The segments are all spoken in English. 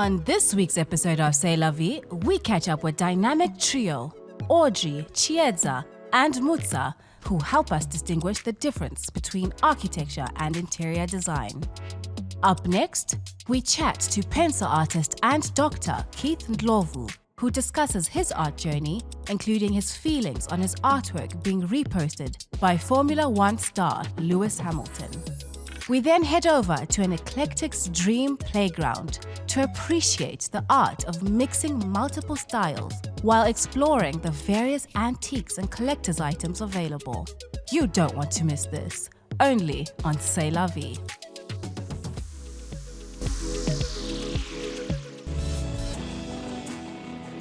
On this week's episode of C'est la Vie, we catch up with dynamic trio Audrey, Chiedza, and Mutsa, who help us distinguish the difference between architecture and interior design. Up next, we chat to pencil artist and doctor Keith Ndlovu, who discusses his art journey, including his feelings on his artwork being reposted by Formula One star Lewis Hamilton. We then head over to an eclectic's dream playground to appreciate the art of mixing multiple styles while exploring the various antiques and collector's items available. You don't want to miss this, only on C'est la Vie.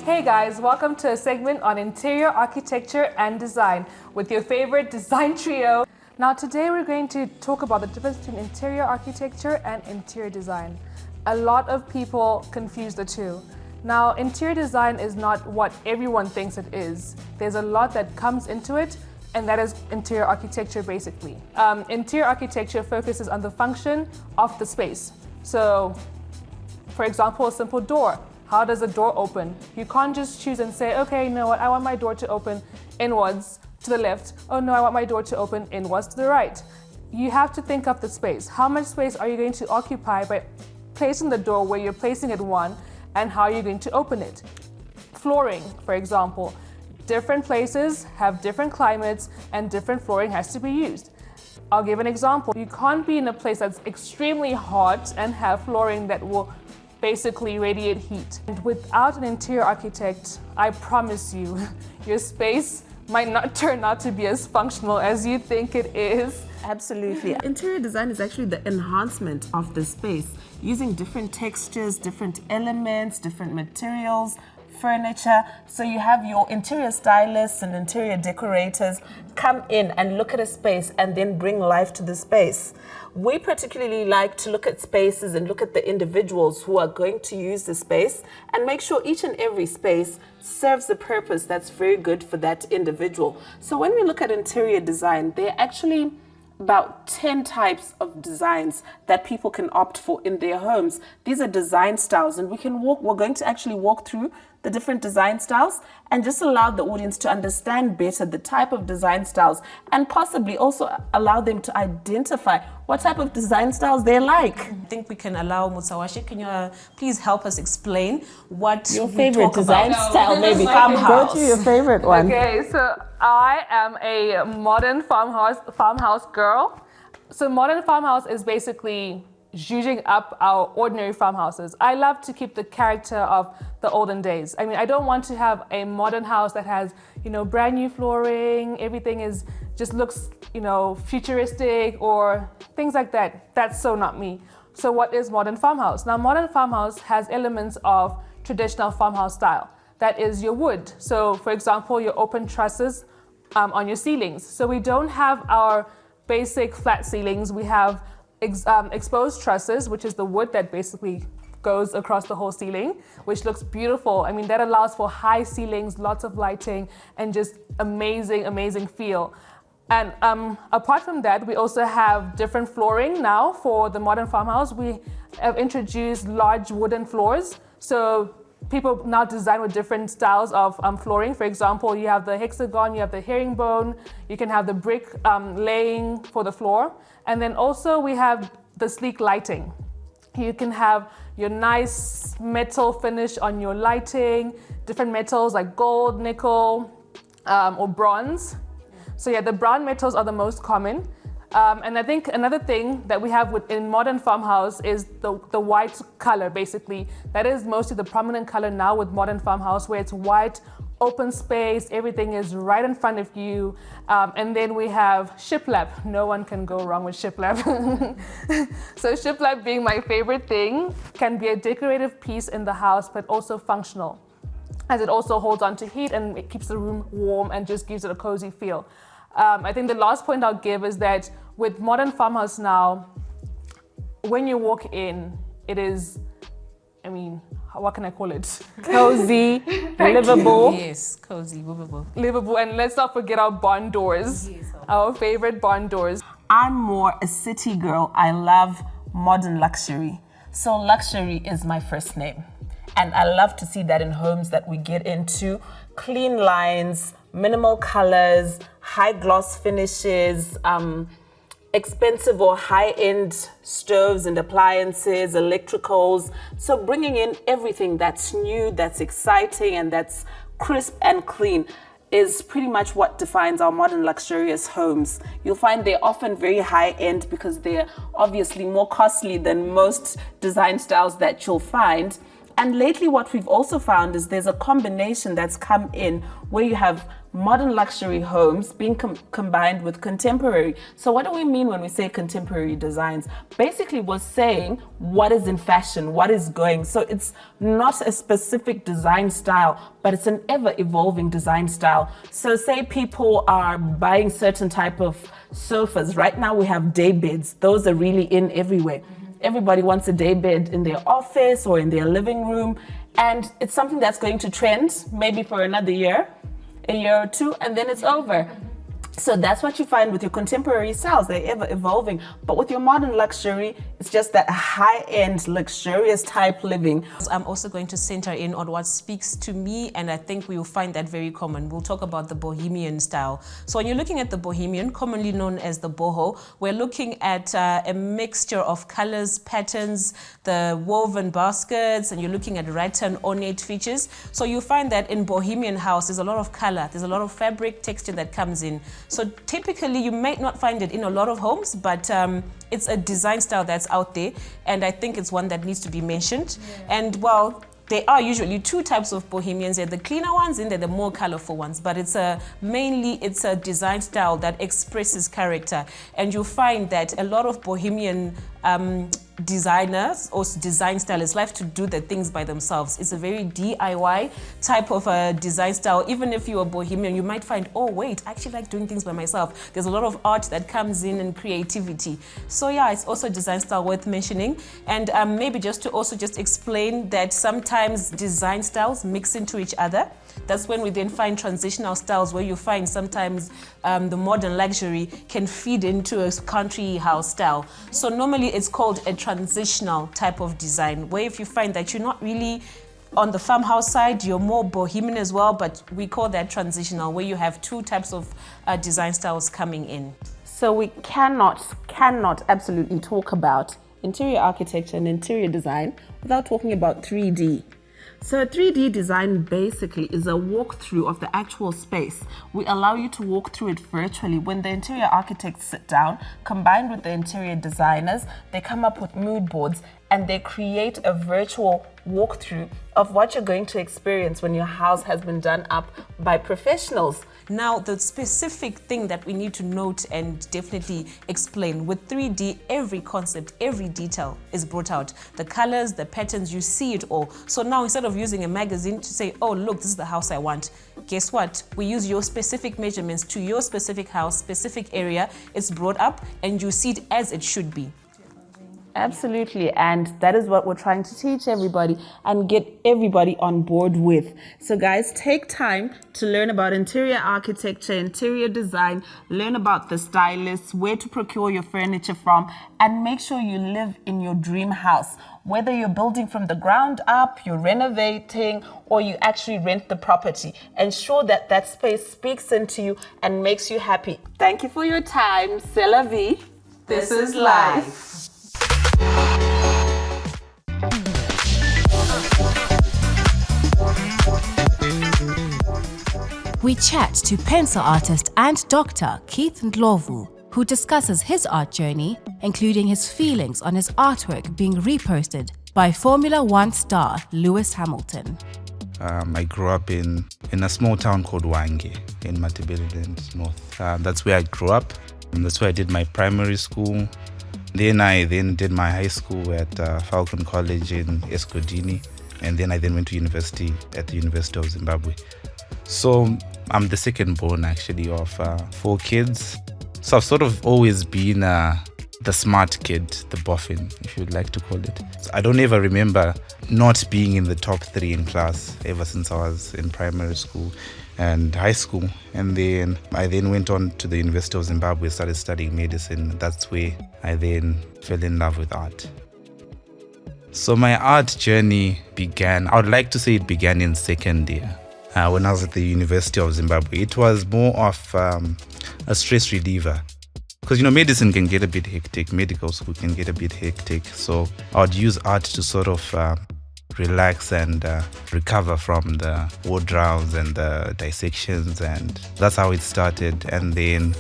Hey guys, welcome to a segment on interior architecture and design with your favorite design trio. Now today we're going to talk about the difference between interior architecture and interior design. A lot of people confuse the two. Now interior design is not what everyone thinks it is. There's a lot that comes into it, and that is interior architecture basically. Interior architecture focuses on the function of the space. So for example, a simple door. How does a door open? You can't just choose and say, okay, you know what, I want my door to open inwards to the left. Oh no, I want my door to open inwards to the right. You have to think of the space. How much space are you going to occupy by placing the door where you're placing it one, and how you're going to open it? Flooring, for example. Different places have different climates and different flooring has to be used. I'll give an example. You can't be in a place that's extremely hot and have flooring that will basically radiate heat. And without an interior architect, I promise you, your space might not turn out to be as functional as you think it is. Absolutely. Interior design is actually the enhancement of the space, using different textures, different elements, different materials, furniture. So you have your interior stylists and interior decorators come in and look at a space and then bring life to the space. We particularly like to look at spaces and look at the individuals who are going to use the space and make sure each and every space serves a purpose that's very good for that individual. So when we look at interior design, there are actually about 10 types of designs that people can opt for in their homes. These are design styles, and we're going to actually walk through the different design styles and just allow the audience to understand better the type of design styles and possibly also allow them to identify what type of design styles they like. I think we can allow Mutsawashi, can you please help us explain what your favorite design style, maybe farmhouse. Go to your favorite one. Okay, so I am a modern farmhouse girl. So modern farmhouse is basically zhuzhing up our ordinary farmhouses. I love to keep the character of the olden days. I mean, I don't want to have a modern house that has, brand new flooring, everything just looks, futuristic or things like that. That's so not me. So what is modern farmhouse? Now, modern farmhouse has elements of traditional farmhouse style. That is your wood. So for example, your open trusses on your ceilings. So we don't have our basic flat ceilings. We have exposed trusses, which is the wood that basically goes across the whole ceiling, which looks beautiful. I mean, that allows for high ceilings, lots of lighting, and just amazing feel. And apart from that, we also have different flooring now for the modern farmhouse. We have introduced large wooden floors. So people now design with different styles of flooring. For example, you have the hexagon, you have the herringbone, you can have the brick laying for the floor. And then also we have the sleek lighting. You can have your nice metal finish on your lighting, different metals like gold, nickel, or bronze. So yeah, the brown metals are the most common. And I think another thing that we have in modern farmhouse is the white color, basically. That is mostly the prominent color now with modern farmhouse, where it's white, open space, everything is right in front of you. And then we have shiplap. No one can go wrong with shiplap. So shiplap, being my favorite thing, can be a decorative piece in the house, but also functional, as it also holds on to heat and it keeps the room warm and just gives it a cozy feel. I think the last point I'll give is that with modern farmhouse now, when you walk in, it is, what can I call it? Cozy, livable. Yes, cozy, livable. Livable, and let's not forget our barn doors, our favorite barn doors. I'm more a city girl. I love modern luxury. So luxury is my first name. And I love to see that in homes that we get into. Clean lines, minimal colors, high gloss finishes, expensive or high-end stoves and appliances, electricals. So bringing in everything that's new, that's exciting, and that's crisp and clean is pretty much what defines our modern luxurious homes. You'll find they're often very high-end because they're obviously more costly than most design styles that you'll find. And lately what we've also found is there's a combination that's come in where you have modern luxury homes being combined with contemporary. So what do we mean when we say contemporary designs? Basically, we're saying what is in fashion, what is going. So it's not a specific design style, but it's an ever-evolving design style. So say people are buying certain type of sofas. Right now we have day beds. Those are really in everywhere. Everybody wants a day bed in their office or in their living room. And it's something that's going to trend maybe for another year, a year or two, and then it's over. So that's what you find with your contemporary styles. They're ever evolving. But with your modern luxury, it's just that high-end, luxurious type living. I'm also going to center in on what speaks to me, and I think we will find that very common. We'll talk about the bohemian style. So when you're looking at the bohemian, commonly known as the boho, we're looking at a mixture of colors, patterns, the woven baskets, and you're looking at rattan ornate features. So you find that in bohemian house, there's a lot of color, there's a lot of fabric texture that comes in. So typically you might not find it in a lot of homes, but it's a design style that's out there, and I think it's one that needs to be mentioned. Yeah. And well, there are usually two types of bohemians. They're the cleaner ones and they're the more colorful ones, but it's mainly a design style that expresses character. And you'll find that a lot of bohemian designers or design stylists like to do the things by themselves. It's a very DIY type of a design style. Even if you're a bohemian, you might find, oh wait, I actually like doing things by myself. There's a lot of art that comes in and creativity. So yeah, it's also a design style worth mentioning. And maybe just to explain that sometimes design styles mix into each other. That's when we then find transitional styles where you find sometimes the modern luxury can feed into a country house style. So normally it's called a transitional type of design, where if you find that you're not really on the farmhouse side, you're more bohemian as well, but we call that transitional, where you have two types of design styles coming in. So we cannot absolutely talk about interior architecture and interior design without talking about 3D. So a 3D design basically is a walkthrough of the actual space. We allow you to walk through it virtually. When the interior architects sit down, combined with the interior designers, they come up with mood boards and they create a virtual walkthrough of what you're going to experience when your house has been done up by professionals. Now, the specific thing that we need to note and definitely explain, with 3D, every concept, every detail is brought out. The colors, the patterns, you see it all. So now instead of using a magazine to say, oh, look, this is the house I want, guess what? We use your specific measurements to your specific house, specific area. It's brought up and you see it as it should be. Absolutely, and that is what we're trying to teach everybody and get everybody on board with. So guys, take time to learn about interior architecture, interior design, learn about the stylists, where to procure your furniture from, and make sure you live in your dream house. Whether you're building from the ground up, you're renovating, or you actually rent the property, ensure that that space speaks into you and makes you happy. Thank you for your time. C'est la vie. This is life. We chat to pencil artist and doctor Keith Ndlovu, who discusses his art journey, including his feelings on his artwork being reposted by Formula One star Lewis Hamilton. I grew up in a small town called Wange in Matabeleland North. That's where I grew up. And that's where I did my primary school. Then I did my high school at Falcon College in Eskodini. And then I went to university at the University of Zimbabwe. So I'm the second born actually of 4 kids. So I've sort of always been the smart kid, the boffin, if you'd like to call it. So I don't ever remember not being in the top 3 in class ever since I was in primary school and high school. And then I went on to the University of Zimbabwe, started studying medicine. That's where I then fell in love with art. So my art journey began, I would like to say it began in second year when I was at the University of Zimbabwe. It was more of a stress reliever. Because, medicine can get a bit hectic, medical school can get a bit hectic. So I would use art to sort of relax and recover from the ward rounds and the dissections. And that's how it started. And then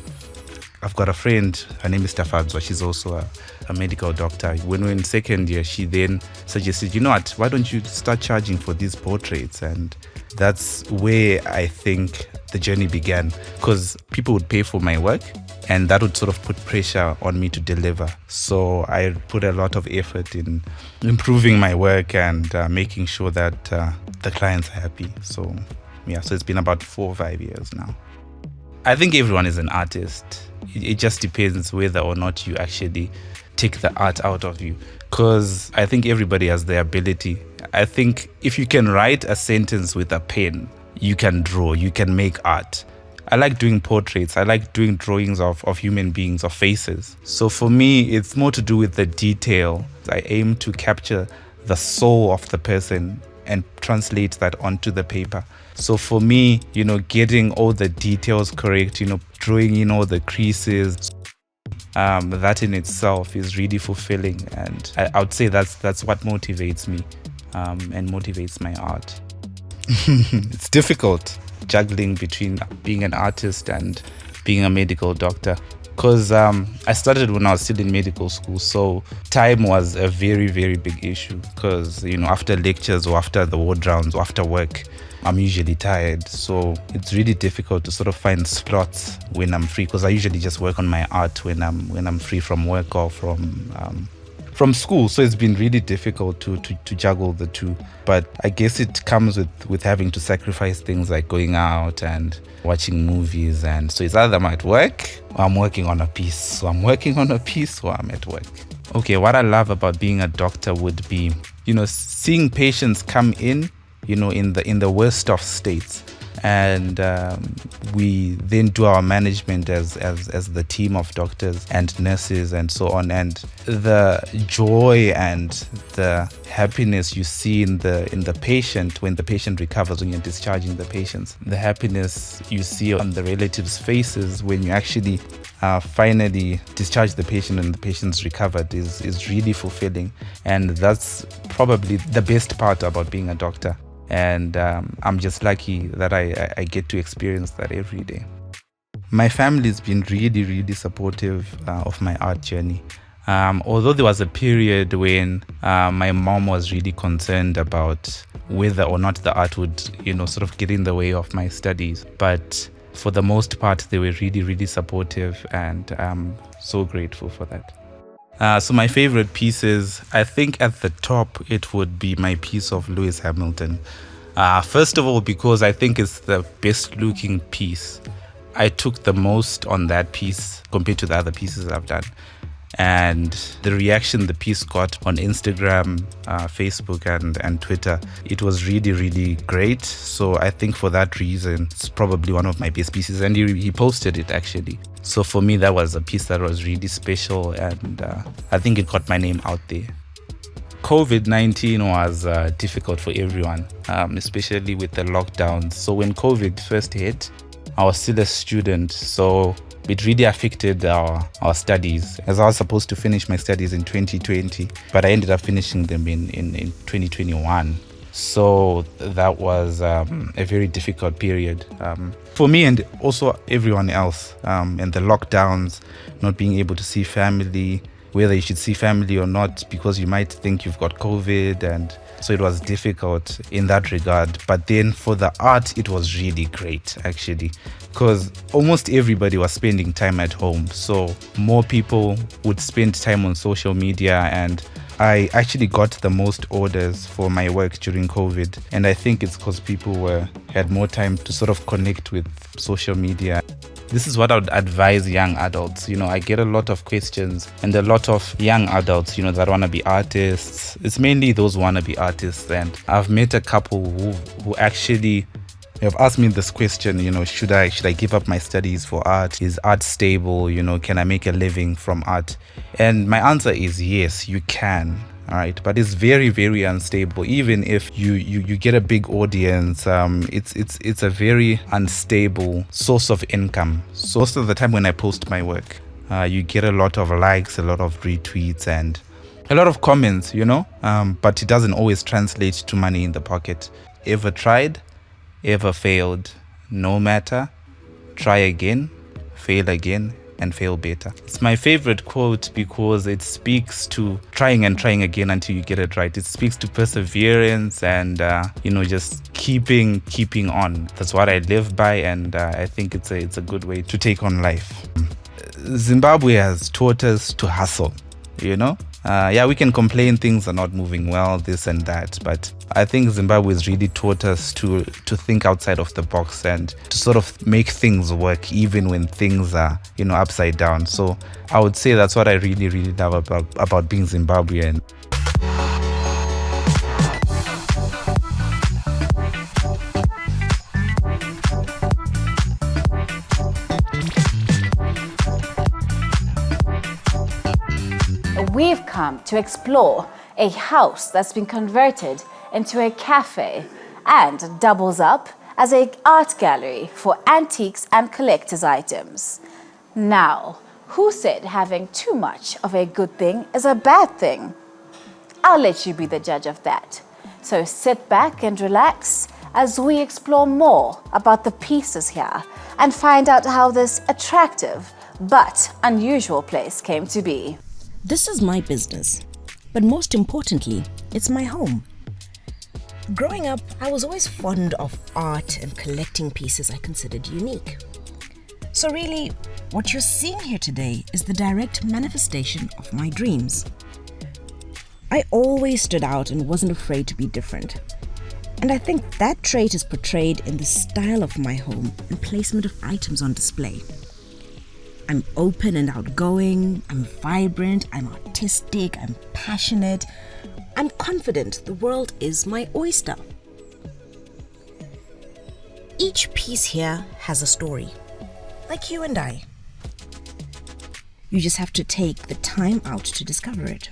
I've got a friend, her name is Tafadzwa. She's also a medical doctor. When we were in second year, she then suggested, you know what, why don't you start charging for these portraits? And that's where I think the journey began, because people would pay for my work and that would sort of put pressure on me to deliver. So I put a lot of effort in improving my work and making sure that the clients are happy. So it's been about 4 or 5 years now. I think everyone is an artist. It just depends whether or not you actually take the art out of you, because I think everybody has the ability. I think if you can write a sentence with a pen, you can draw, you can make art. I like doing portraits. I like doing drawings of human beings, of faces. So for me, it's more to do with the detail. I aim to capture the soul of the person and translate that onto the paper. So for me, getting all the details correct, drawing in all the creases, that in itself is really fulfilling. And I would say that's what motivates me and motivates my art. It's difficult juggling between being an artist and being a medical doctor, because I started when I was still in medical school, so time was a very, very big issue, because after lectures or after the ward rounds or after work, I'm usually tired. So it's really difficult to sort of find slots when I'm free, because I usually just work on my art when I'm free from work or from school. So it's been really difficult to juggle the two. But I guess it comes with having to sacrifice things like going out and watching movies. And so it's either I'm at work or I'm working on a piece. So I'm working on a piece or I'm at work. Okay, what I love about being a doctor would be, seeing patients come in, in the worst of states. And we then do our management as the team of doctors and nurses and so on. And the joy and the happiness you see in the patient when the patient recovers, when you're discharging the patients, the happiness you see on the relatives' faces when you actually finally discharge the patient and the patient's recovered is really fulfilling. And that's probably the best part about being a doctor. And I'm just lucky that I get to experience that every day. My family's been really, really supportive of my art journey. Although there was a period when my mom was really concerned about whether or not the art would, sort of get in the way of my studies. But for the most part, they were really, really supportive, and I'm so grateful for that. So my favorite pieces, I think at the top, it would be my piece of Lewis Hamilton. First of all, because I think it's the best looking piece. I took the most on that piece compared to the other pieces I've done. And the reaction the piece got on Instagram, Facebook and Twitter, it was really, really great. So I think for that reason, it's probably one of my best pieces. And he posted it actually. So for me, that was a piece that was really special, and I think it got my name out there. COVID-19 was difficult for everyone, especially with the lockdowns. So when COVID first hit, I was still a student, so it really affected our studies, as I was supposed to finish my studies in 2020, but I ended up finishing them in 2021. So that was a very difficult period for me and also everyone else. And the lockdowns, not being able to see family, whether you should see family or not, because you might think you've got COVID. And so it was difficult in that regard. But then for the art, it was really great, actually, because almost everybody was spending time at home. So more people would spend time on social media, and I actually got the most orders for my work during COVID. And I think it's because people had more time to sort of connect with social media. This is what I would advise young adults. I get a lot of questions, and a lot of young adults, that want to be artists. It's mainly those wannabe artists. And I've met a couple who actually have asked me this question, should I give up my studies for art? Is art stable? Can I make a living from art? And my answer is yes, you can. all right, but it's very, very unstable. Even if you get a big audience, it's a very unstable source of income. So most of the time when I post my work, you get a lot of likes, a lot of retweets, and a lot of comments, but it doesn't always translate to money in the pocket. Ever tried? Ever failed? No matter. Try again, fail again, and fail better. It's my favorite quote because it speaks to trying and trying again until you get it right. It speaks to perseverance and, just keeping on. That's what I live by, and I think it's a good way to take on life. Zimbabwe has taught us to hustle, we can complain things are not moving well, this and that, but I think Zimbabwe has really taught us to think outside of the box and to sort of make things work even when things are, upside down. So I would say that's what I really, really love about being Zimbabwean. We've come to explore a house that's been converted into a cafe and doubles up as an art gallery for antiques and collector's items. Now, who said having too much of a good thing is a bad thing? I'll let you be the judge of that. So sit back and relax as we explore more about the pieces here and find out how this attractive but unusual place came to be. This is my business, but most importantly, it's my home. Growing up, I was always fond of art and collecting pieces I considered unique. So really, what you're seeing here today is the direct manifestation of my dreams. I always stood out and wasn't afraid to be different. And I think that trait is portrayed in the style of my home and placement of items on display. I'm open and outgoing, I'm vibrant, I'm artistic, I'm passionate, I'm confident the world is my oyster. Each piece here has a story, like you and I. You just have to take the time out to discover it.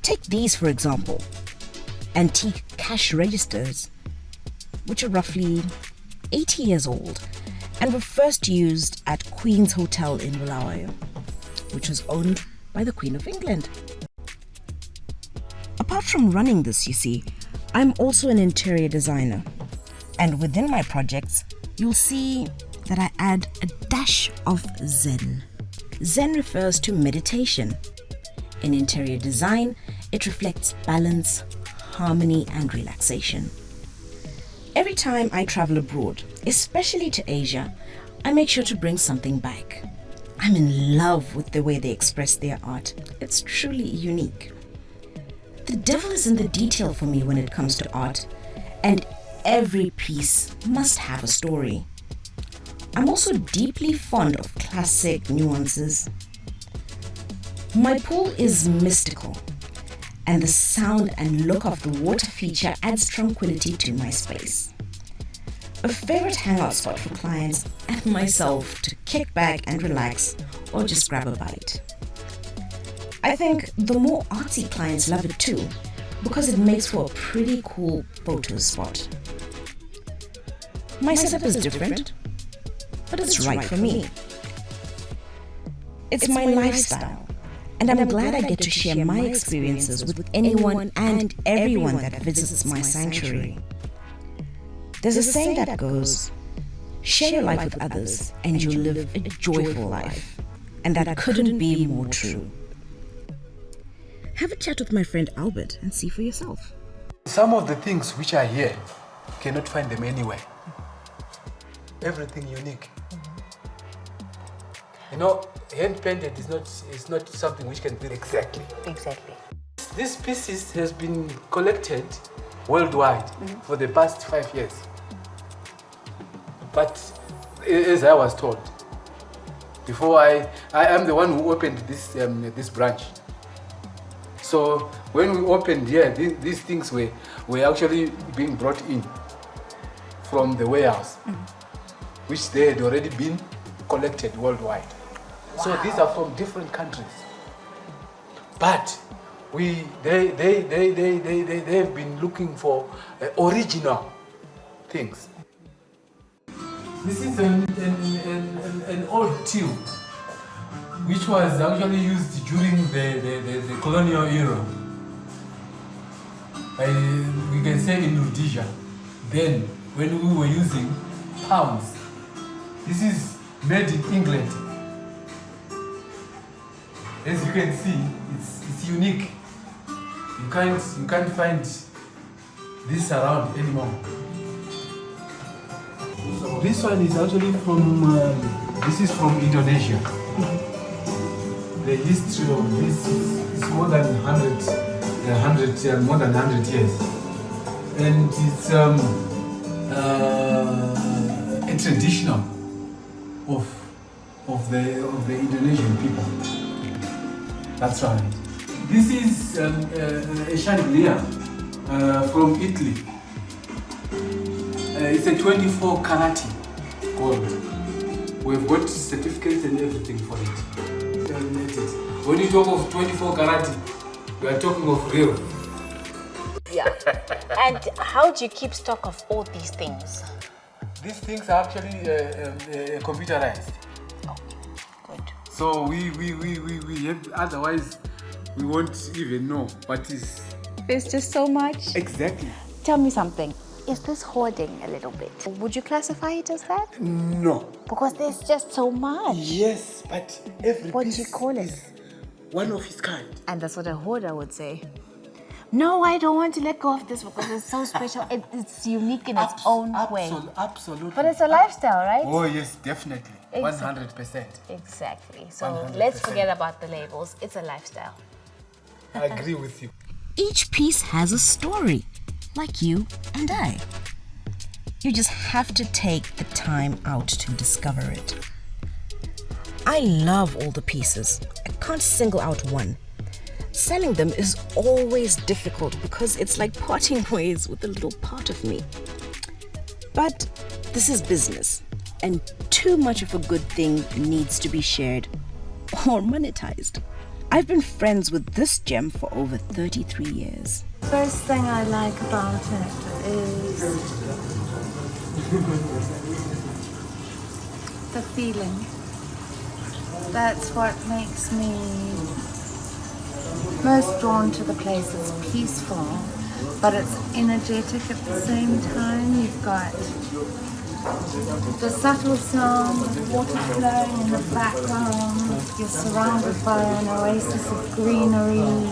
Take these, for example, antique cash registers, which are roughly 80 years old and were first used at Queen's Hotel in Bulawayo, which was owned by the Queen of England. Apart from running this, you see, I'm also an interior designer. And within my projects, you'll see that I add a dash of Zen. Zen refers to meditation. In interior design, it reflects balance, harmony, and relaxation. Every time I travel abroad, especially to Asia, I make sure to bring something back. I'm in love with the way they express their art. It's truly unique. The devil is in the detail for me when it comes to art, and every piece must have a story. I'm also deeply fond of classic nuances. My pool is mystical, and the sound and look of the water feature adds tranquility to my space. A favorite hangout spot for clients and myself to kick back and relax or just grab a bite. I think the more artsy clients love it too, because it makes for a pretty cool photo spot. My setup is different, but it's right for me. It's my lifestyle, and I'm glad I get to share my experiences with anyone and everyone that visits my sanctuary. There's a saying that goes, share your life with others and you'll live a joyful life. And that couldn't be more true. Have a chat with my friend Albert and see for yourself. Some of the things which are here, you cannot find them anywhere. Everything unique. You know, hand painted is not something which can be exactly. Exactly. This pieces has been collected worldwide for the past 5 years. But as I was told, before I am the one who opened this branch. So when we opened here, these things were actually being brought in from the warehouse, which they had already been collected worldwide. Wow. So these are from different countries. But they've been looking for original things. This is an old tube which was actually used during the colonial era. We can say in Rhodesia, then when we were using pounds. This is made in England. As you can see, it's unique. You can't find this around anymore. This one is actually from Indonesia. The history of this is more than 100 years, and it's a traditional of the Indonesian people. That's right. This is a chandelier from Italy. It's a 24 karat gold. We've got certificates and everything for it. When you talk of 24 karat, we are talking of real. Yeah. And how do you keep stock of all these things? These things are actually computerized. Oh, good. So we have, otherwise we won't even know what is. There's just so much. Exactly. Tell me something. Is this hoarding a little bit? Would you classify it as that? No. Because there's just so much. Yes, but every What do piece you call it? is one of its kind. And that's what a hoarder would say. No, I don't want to let go of this because it's so special. It's unique in its own way. Absolutely. But it's a lifestyle, right? Oh yes, definitely. Exactly. 100%. Exactly. So 100%. let's forget about the labels. It's a lifestyle. I agree with you. Each piece has a story, like you and I. You just have to take the time out to discover it. I love all the pieces. I can't single out one. Selling them is always difficult because it's like parting ways with a little part of me. But this is business, and too much of a good thing needs to be shared or monetized. I've been friends with this gem for over 33 years. First thing I like about it is the feeling. That's what makes me most drawn to the place. It's peaceful, but it's energetic at the same time. You've got the subtle sound of water flowing in the background. You're surrounded by an oasis of greenery,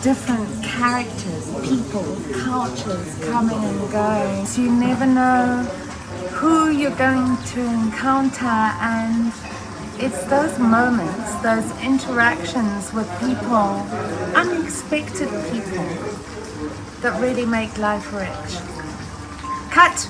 different characters, people, cultures coming and going. So you never know who you're going to encounter, and it's those moments, those interactions with people, unexpected people, that really make life rich. Cut!